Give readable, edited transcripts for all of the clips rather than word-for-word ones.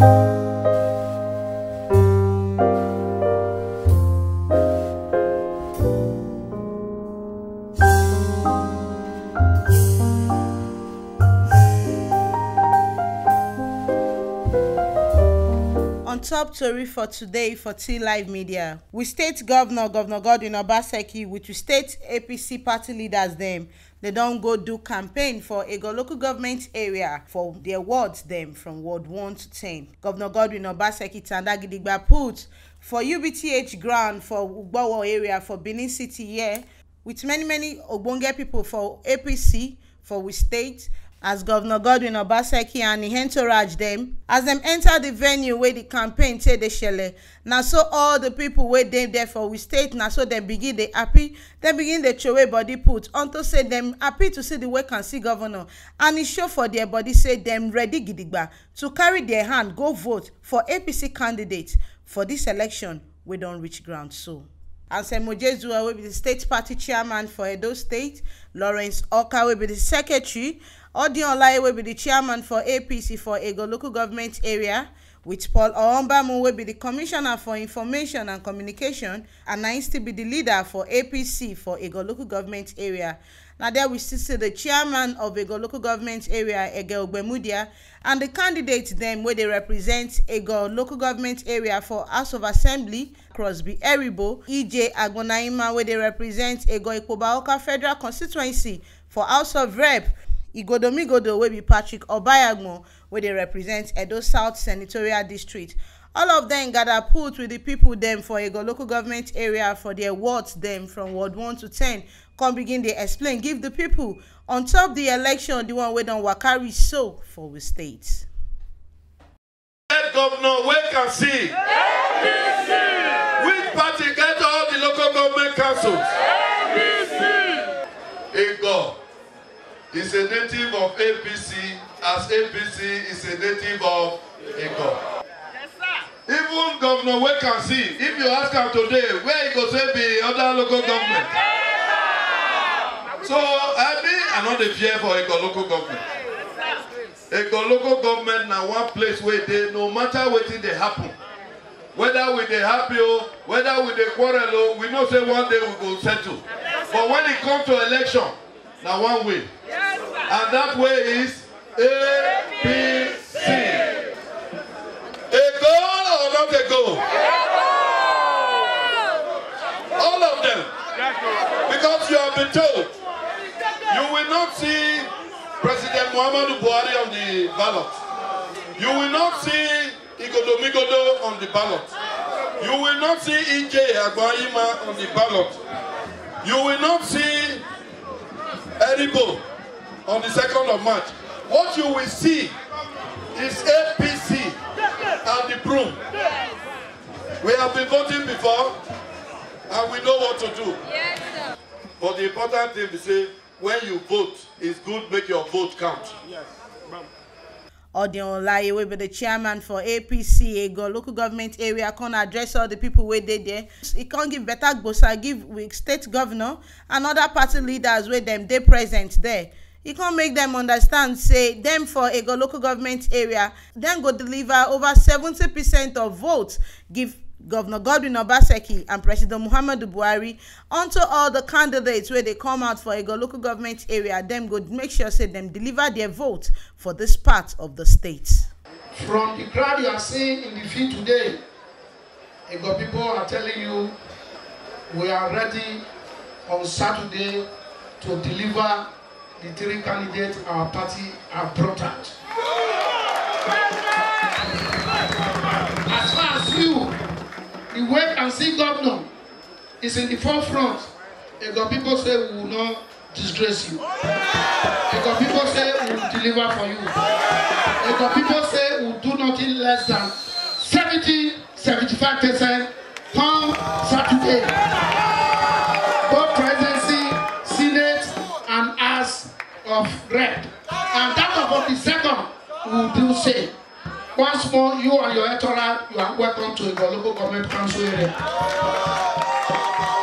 Top story for today for T Live Media. We state Governor Godwin Obaseki with the state APC party leaders them. They don't go do campaign for Egor local government area for their wards them from ward 1 to 10. Governor Godwin Obaseki Tandagidigba put for UBTH ground for Ugbawo area for Benin City here with many Ogbonge people for APC for we state. As Governor Godwin Obaseki and the entourage them, as them enter the venue where the campaign say they shele. Now so all the people wait them there for we state. Now so they begin they happy, they begin they throw away body put unto say them happy to see the way can see governor, and it show for their body say them ready gidigba to carry their hand go vote for APC candidates for this election. We don't reach ground so. And Semojezuwa will be the state party chairman for Edo State, Lawrence Oka will be the secretary. Odionlai will be the chairman for APC for Egor local government area, with Paul Owombamu will be the commissioner for information and communication, and I still be the leader for APC for Egor local government area. Now there we still see the chairman of Egor local government area, Egor Ogbemudia, and the candidates them where they represent Egor local government area for House of Assembly, Crosby Eribo, EJ Agbonaima where they represent Egor Ikpobaoka Federal Constituency for House of Rep. Igodomigodo will be Patrick Obayagmo where they represent Edo South Senatorial District. All of them gather put with the people them for Egor local government area for their wards them from ward 1 to 10. Come begin they explain, give the people on top the election the one we don't wakari so for we state. Let governor we can see which party get all the local government councils. Egor is a native of APC, as APC is a native of Egor. Yes, sir. Even Governor we can see, if you ask him today, where he go say be other local government. So I not the fear for Egor local government. Egor local government now one place where they no matter what they happen, whether we they happy or whether we they quarrel, we know say one day we go settle. But when it comes to election, now one way. And that way is APC. A goal or not a goal? All of them. Because you have been told, you will not see President Muhammadu Buhari on the ballot. You will not see Igodomigodo on the ballot. You will not see EJ Agbonaima on the ballot. You will not see Eribo on the 2nd of March. What you will see is APC and the broom. We have been voting before and we know what to do. Yes, sir. But the important thing is say when you vote, it's good make your vote count. Yes. Odionlai will be the chairman for APC Egor local government area can address all the people where they there. He can't give better gbosa give with state governor and other party leaders where them they present there. He can't make them understand say them for Egor local government area then go deliver over 70% of votes give Governor Godwin Obaseki and President Muhammadu Buhari onto all the candidates where they come out for Egor local government area. Them go make sure say them deliver their vote for this part of the state. From the crowd you are seeing in the field today, Egor people are telling you we are ready on Saturday to deliver the 3 candidates our party have brought out. As far as you, the wait and see governor is in the forefront. Egor people say we will not disgrace you. Egor people say we will deliver for you. Egor people say we will do nothing less than 70-75% come Saturday. Both presidency, Senate, and House of Rep. And that about the second we will do say. Once more, you and your electorate, you are welcome to Egor local government council area.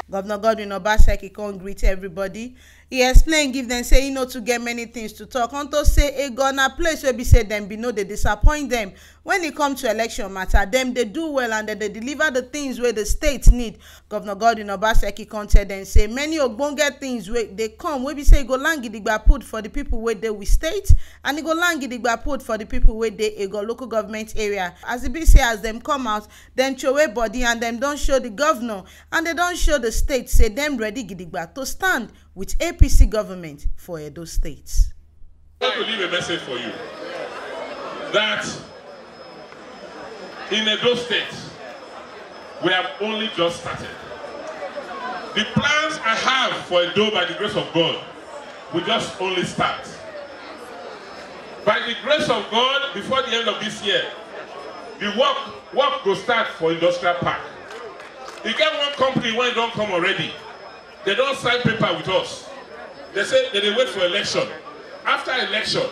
Governor Godwin Obaseki can't greet everybody. He explain give dem say e no too get many things to talk unto say Egor na place wey be say dem be no dey disappoint dem when e come to election matter. Dem dey do well and dem dey deliver the things wey the state need. Governor Godwin Obaseki come tell dem say many ogbonge things wey dey come wey be say e go land gidigba put for the people wey dey we state and e go land gidigba put for the people wey dey Egor local government area. As e be say as dem come out, dem throway body and dem don show the governor and dem don show the state say dem ready gidigba to stand with APC government for Edo State. I want to leave a message for you that in Edo State, we have only just started. The plans I have for Edo, by the grace of God, will just only start. By the grace of God, before the end of this year, the work will start for industrial park. You get one company when it don't come already. They don't sign paper with us. They say they wait for election. After election,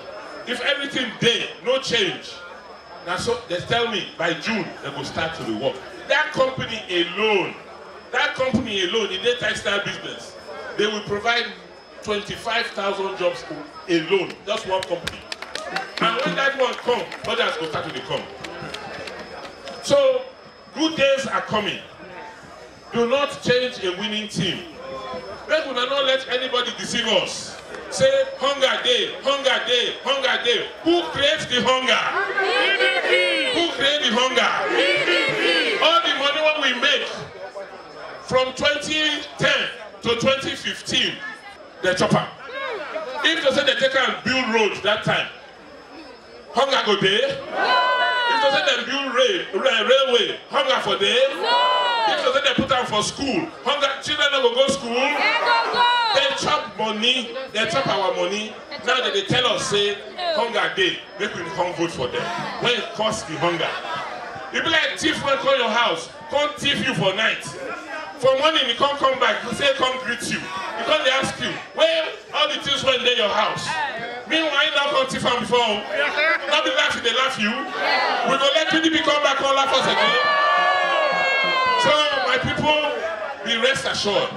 if everything there, no change, now so they tell me by June they will start to the work. That company alone, in their textile business, they will provide 25,000 jobs alone. Just one company. And when that one comes, others will start to come. So good days are coming. Do not change a winning team. Let us not let anybody deceive us. Say hunger day, hunger day, hunger day. Who creates the hunger? Who creates the hunger? All the money what we make from 2010 to 2015, the chopper. If they say they take and build roads that time, hunger go there. If they say they build railway, hunger for there. If they say they put them for school, hunger, children don't go school. They chop money, they chop our money. Now that they tell us, say, hunger day, make we come vote for them. When it costs the hunger. It be like thief will call your house, come thief you for night. For morning, he can't come back, he say, come greet you. Because they ask you, where all the things went in your house? Meanwhile, you don't come thief them before. Not be laughing, they laugh you. We go let PDP come back and laugh us again. So, my people, be rest assured.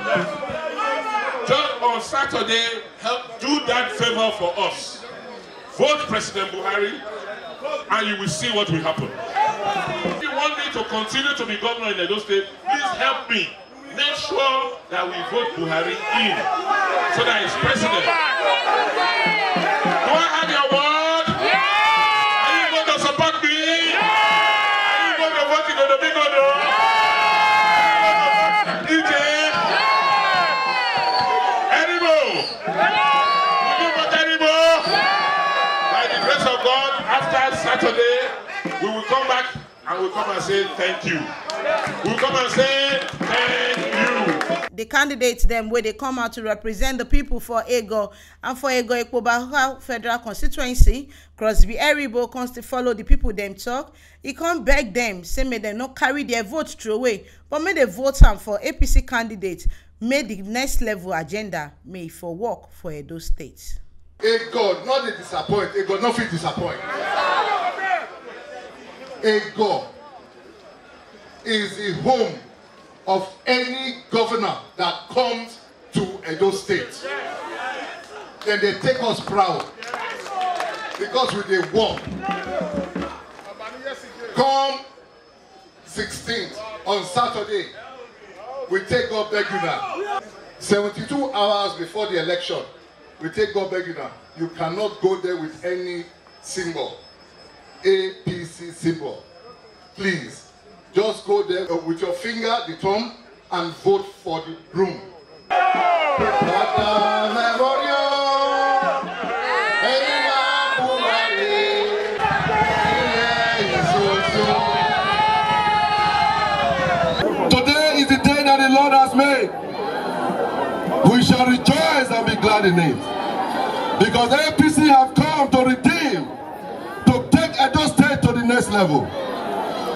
Just on Saturday, help do that favor for us. Vote President Buhari, and you will see what will happen. If you want me to continue to be governor in Edo State, please help me. Make sure that we vote Buhari in, so that he's president. Do I have your word? Yeah. Are you going to support me? Yeah. Are you going to vote in the big order? After Saturday, we will come back and we'll come and say thank you. We'll come and say thank you. The candidates them where they come out to represent the people for Egor and for Egor Ekpoba Federal Constituency, Crosby Eribo comes to follow the people them talk. He can't beg them, say may they not carry their votes through away, but may they vote for APC candidates, may the next level agenda may for work for Edo State. Egor, not the disappoint. Egor, not feel disappoint. Egor is the home of any governor that comes to Edo State. Then they take us proud because we dey work. Come 16th on Saturday, we take up Beguna. 72 hours before the election, we take God begging now. You cannot go there with any symbol. APC symbol. Please, just go there with your finger, the thumb, and vote for the room. Today is the day that the Lord has made. We shall rejoice and be glad in it. Because APC have come to redeem, to take Edo State to the next level.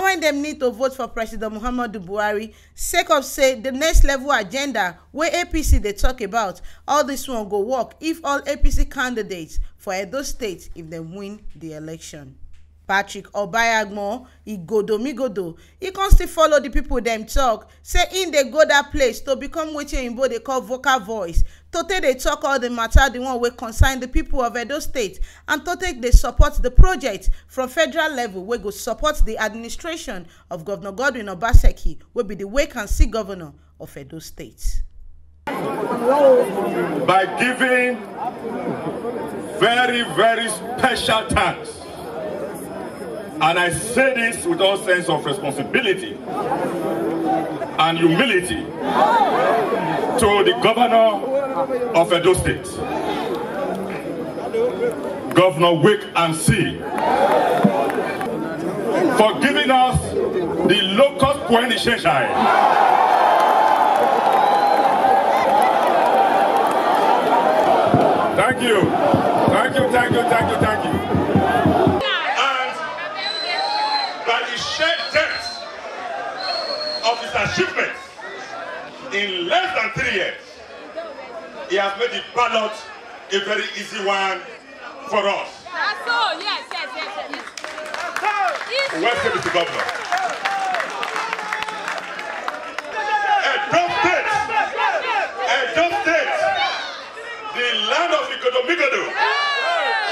When them need to vote for President Muhammadu Buhari, sake of say the next level agenda where APC they talk about, all this one go work if all APC candidates for Edo State if they win the election. Patrick Obayagmo Igodomigodo, he can still follow the people them talk, say in they go that place to become wetin oyinbo they call vocal voice, to take they talk all the matter, the one wey concern the people of Edo State, and to take they support the project from federal level wey go support the administration of Governor Godwin Obaseki, wey be the wait-and-see governor of Edo State. By giving very, very special thanks, and I say this with all sense of responsibility and humility, to the governor of Edo State, Governor Wait and See, for giving us the locust point Isheshai. Thank you. Thank you, thank you, thank you, thank you. And by the sheer depth of his achievements, in less than 3 years, he has made the ballot a very easy one for us. That's all, yes. Welcome, Mr. Governor. Edo State, the land of Igodomigodo,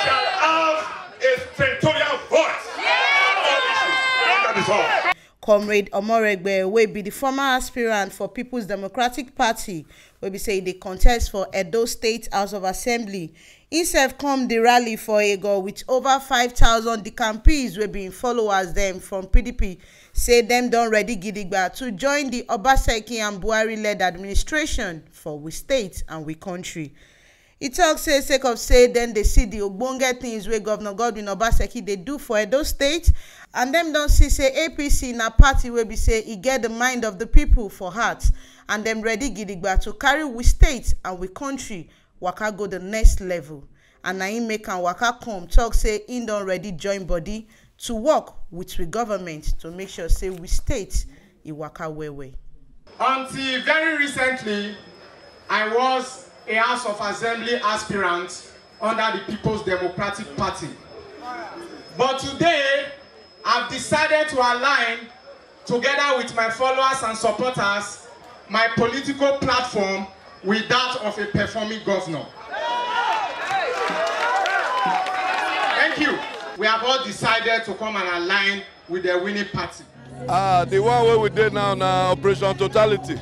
shall have a senatorial voice on all issues. That is all. Comrade Omoregbe, wey be the former aspirant for People's Democratic Party, wey be say they contest for Edo State House of Assembly, himself come the rally for Egor with over 5,000 decampees wey be followers them from PDP, say them don ready gidigba to join the Obaseki and Buhari-led administration for we state and we country. He talk say sake of say then they see the ogbonge things wey Governor Godwin Obaseki they do for Edo State, and them don't see say APC na party wey be say e get the mind of the people for heart, and them ready gidigba to carry we state and we country waka go the next level. And na him make am waka come talk say he don ready join body to work with we government to make sure say we state e waka well. Until very recently, I was a House of Assembly aspirant under the People's Democratic Party. But today, I've decided to align, together with my followers and supporters, my political platform with that of a performing governor. Thank you. We have all decided to come and align with the winning party. The one where we did now Operation Totality.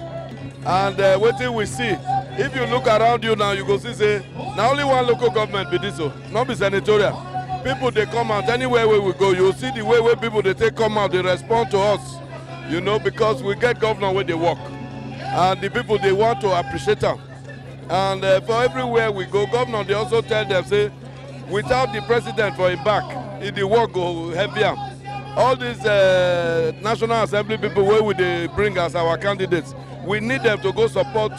And what we see, if you look around you now, you go see say, now only one local government be this, not be senatorial. People they come out anywhere where we go, you'll see the way where people they take come out, they respond to us, you know, because we get governor where they work. And the people they want to appreciate them. And for everywhere we go, governor they also tell them, say, without the president for him back, the work go heavier. All these National Assembly people where we they bring as our candidates, we need them to go support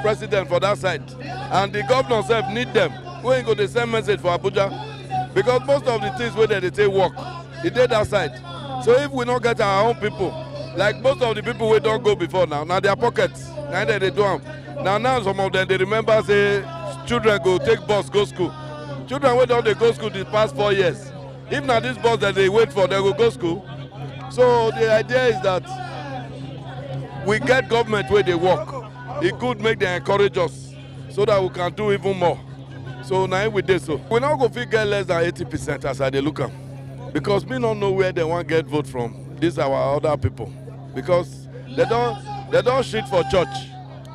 president for that side. And the governor self need them. We ain't go the same message for Abuja. Because most of the things where they take work, it did that side. So if we don't get our own people, like most of the people we don't go before now their pockets, now they do them. Now some of them they remember say children go take bus, go school. Children wait on they go school the past 4 years. If not this bus that they wait for, they will go school. So the idea is that we get government where they work. It could make them encourage us so that we can do even more. So now we did so. We're not going to get less than 80% as I look at. Because we don't know where they want to get vote from. These are our other people. Because they don't shit for church.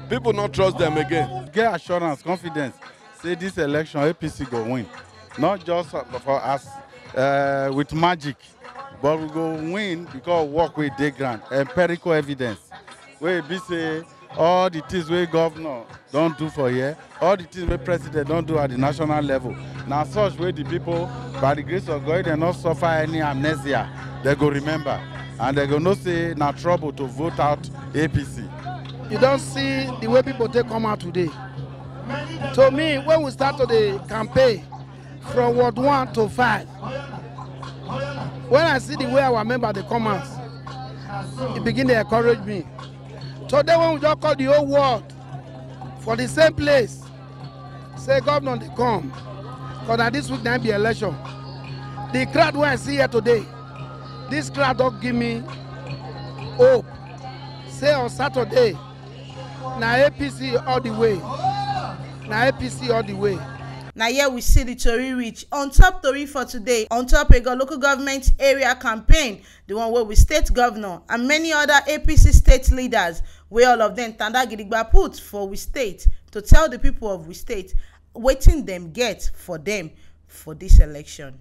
People don't trust them again. Get assurance, confidence. Say this election APC go win. Not just for us with magic, but we go win because work with the grant, empirical evidence. Where we say all the things where governor don't do for here, all the things where president don't do at the national level. Now such way the people, by the grace of God, they not suffer any amnesia. They go remember. And they go not say now trouble to vote out APC. You don't see the way people take come out today. To me, when we start the campaign from Ward 1 to 5, when I see the way our members they come out, it begin to encourage me. Today when we just call the whole world for the same place, say governor they come, because this week there be election. The crowd wey I see here today, this crowd don give me hope. Say on Saturday, na APC all the way. Na APC all the way. Now here we see the tori reach. On top tori for today, on top Egor local government area campaign, the one where we state governor and many other APC state leaders, where all of them tanda gidigba put for we state to tell the people of we state wetin dem get for them for this election.